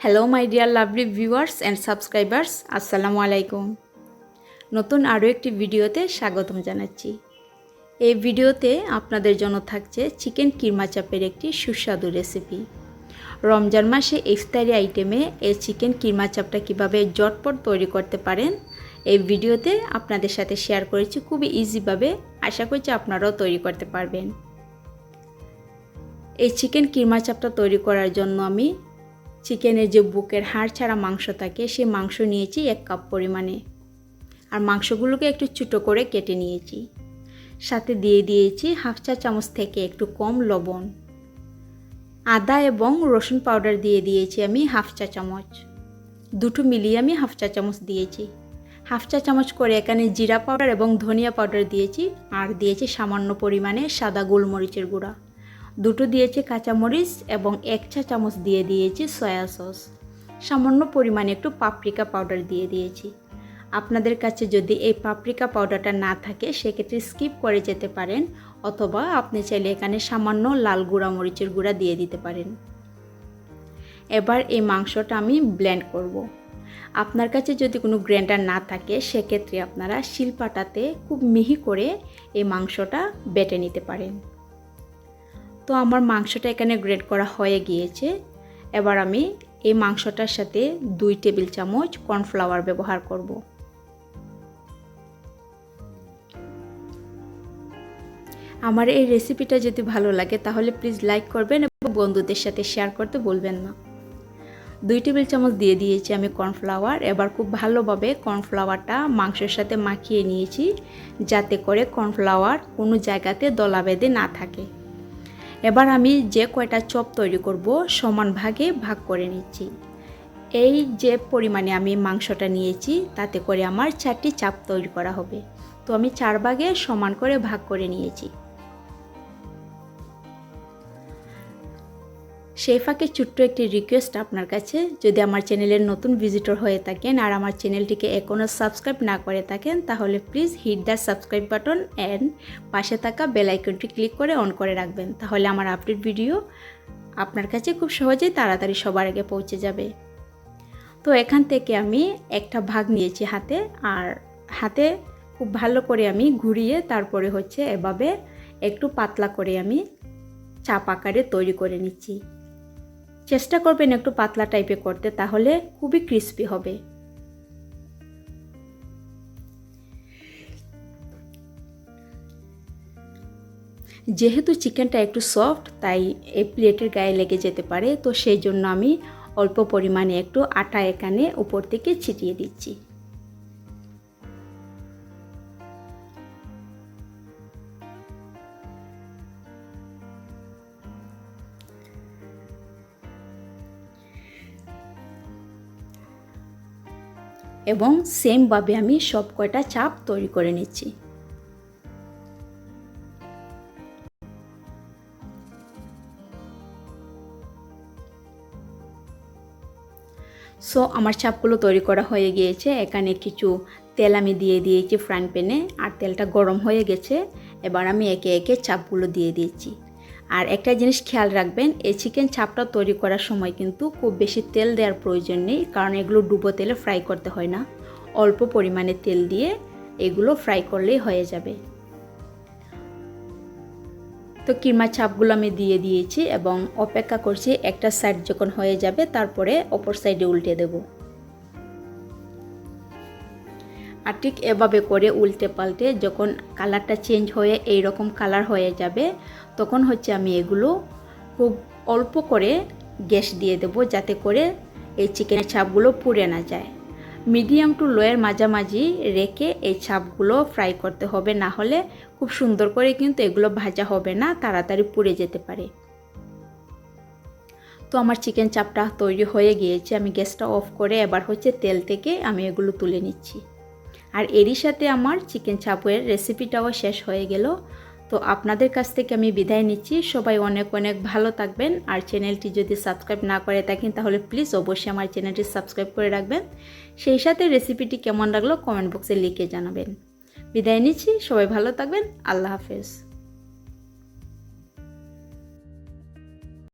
Hello my dear lovely viewers and subscribers, আসসালামু আলাইকুম। নতুন আরও একটি ভিডিওতে স্বাগতম জানাচ্ছি। এই ভিডিওতে আপনাদের জন্য থাকছে চিকেন কিরমা চাপের একটি সুস্বাদু রেসিপি। রমজান মাসে ইফতারি আইটেমে এই চিকেন কিরমা চাপটা কীভাবে ঝটপট তৈরি করতে পারেন এই ভিডিওতে আপনাদের সাথে শেয়ার করেছি খুবই ইজিভাবে। আশা করছি আপনারাও তৈরি করতে পারবেন। এই চিকেন কিরমা চাপটা তৈরি করার জন্য আমি চিকেনের যে বুকের হাড় ছাড়া মাংস থাকে সেই মাংস নিয়েছি 1 কাপ পরিমাণে, আর মাংসগুলোকে একটু ছোটো করে কেটে নিয়েছি। সাথে দিয়ে দিয়েছি 1/2 চা চামচ থেকে একটু কম লবণ। আদা এবং রসুন পাউডার দিয়ে দিয়েছি আমি 1/2 চা চামচ। দুটো মিলিয়ে আমি 1/2 চা চামচ দিয়েছি। 1/2 চা চামচ করে এখানে জিরা পাউডার এবং ধনিয়া পাউডার দিয়েছি, আর দিয়েছি সামান্য পরিমাণে সাদা গোলমরিচের গুঁড়া। দুটো দিয়েছি কাঁচামরিচ এবং 1 চা চামচ দিয়ে দিয়েছি সয়া সস। সামান্য পরিমাণে একটু পাপরিকা পাউডার দিয়ে দিয়েছি। আপনাদের কাছে যদি এই পাপরিকা পাউডারটা না থাকে সেক্ষেত্রে স্কিপ করে যেতে পারেন, অথবা আপনি চাইলে এখানে সামান্য লাল গুঁড়া মরিচের গুঁড়া দিয়ে দিতে পারেন। এবার এই মাংসটা আমি ব্লেন্ড করব। আপনার কাছে যদি কোনো গ্রাইন্ডার না থাকে সেক্ষেত্রে আপনারা শিলপাটাতে খুব মিহি করে এই মাংসটা বেটে নিতে পারেন। তো আমার মাংসটা এখানে গ্রেট করা হয়ে গিয়েছে। এবার আমি এই মাংসটার সাথে 2 টেবিল চামচ কর্নফ্লাওয়ার ব্যবহার করব। আমার এই রেসিপিটা যদি ভালো লাগে তাহলে প্লিজ লাইক করবেন এবং বন্ধুদের সাথে শেয়ার করতে ভুলবেন না। 2 টেবিল চামচ দিয়ে দিয়েছি আমি কর্নফ্লাওয়ার। এবার খুব ভালোভাবে কর্নফ্লাওয়ারটা মাংসের সাথে মাখিয়ে নিয়েছি, যাতে করে কর্নফ্লাওয়ার কোনো জায়গাতে দলা বেঁধে না থাকে। এবার আমি যে কয়টা চপ তৈরি করব সমান ভাগে ভাগ করে নিচ্ছি। এই যে পরিমাণে আমি মাংসটা নিয়েছি তাতে করে আমার 4টি চাপ তৈরি করা হবে। তো আমি 4 ভাগে সমান করে ভাগ করে নিয়েছি। সেই ফাঁকে ছোট্ট একটি রিকোয়েস্ট আপনার কাছে, যদি আমার চ্যানেলের নতুন ভিজিটর হয়ে থাকেন আর আমার চ্যানেলটিকে এখনও সাবস্ক্রাইব না করে থাকেন তাহলে please hit the subscribe button and পাশে থাকা বেল আইকনটি ক্লিক করে অন করে রাখবেন। তাহলে আমার আপডেট ভিডিও আপনার কাছে খুব সহজেই তাড়াতাড়ি সবার আগে পৌঁছে যাবে। তো এখান থেকে আমি একটা ভাগ নিয়েছি হাতে, আর হাতে খুব ভালো করে আমি ঘুরিয়ে তারপরে এভাবে একটু পাতলা করে আমি চাপ আকারে তৈরি করে নিচ্ছি। চেষ্টা করবেন একটু পাতলা টাইপে করতে, তাহলে খুবই ক্রিস্পি হবে। যেহেতু চিকেনটা একটু সফট তাই এই প্লেটের গায়ে লেগে যেতে পারে, তো সেই জন্য আমি অল্প পরিমাণে একটু আটা এখানে উপর থেকে ছিটিয়ে দিচ্ছি। এবং সেমভাবে আমি সব কয়টা চাপ তৈরি করে নিচ্ছি। সো আমার চাপগুলো তৈরি করা হয়ে গিয়েছে। এখানে কিছু তেল আমি দিয়ে দিয়েছি ফ্রাইং প্যানে, আর তেলটা গরম হয়ে গেছে। এবার আমি একে একে চাপগুলো দিয়ে দিয়েছি। আর একটা জিনিস খেয়াল রাখবেন, এই চিকেন চাপটা তৈরি করার সময় কিন্তু খুব বেশি তেল দেওয়ার প্রয়োজন নেই, কারণ এগুলো ডুবো তেলে ফ্রাই করতে হয় না। অল্প পরিমাণে তেল দিয়ে এগুলো ফ্রাই করলেই হয়ে যাবে। তো কিরমা চাপগুলো আমি দিয়ে দিয়েছি এবং অপেক্ষা করছি একটা সাইড যখন হয়ে যাবে তারপরে অপর সাইডে উল্টে দেব। আর ঠিক এভাবে করে উল্টে পাল্টে যখন কালারটা চেঞ্জ হয়ে এই রকম কালার হয়ে যাবে তখন আমি এগুলো খুব অল্প করে গ্যাস দিয়ে দেব, যাতে করে এই চিকেনের চাপগুলো পুড়ে না যায়। মিডিয়াম টু লোয়ের মাঝামাঝি রেখে এই চাপগুলো ফ্রাই করতে হবে, না হলে খুব সুন্দর করে কিন্তু এগুলো ভাজা হবে না, তাড়াতাড়ি পুড়ে যেতে পারে। তো আমার চিকেন চাপটা তৈরি হয়ে গিয়েছে। আমি গ্যাসটা অফ করে এবার তেল থেকে আমি এগুলো তুলে নিচ্ছি। আর এরই সাথে আমার চিকেন চাপের রেসিপিটাও শেষ হয়ে গেল। তো আপনাদের কাছ থেকে আমি বিদায় নিচ্ছি। সবাই অনেক অনেক ভালো থাকবেন। আর চ্যানেলটি যদি সাবস্ক্রাইব না করে থাকেন তাহলে প্লিজ অবশ্যই আমার চ্যানেলটি সাবস্ক্রাইব করে রাখবেন। সেই সাথে রেসিপিটি কেমন লাগলো কমেন্ট বক্সে লিখে জানাবেন। বিদায় নিচ্ছি, সবাই ভালো থাকবেন। আল্লাহ হাফেজ।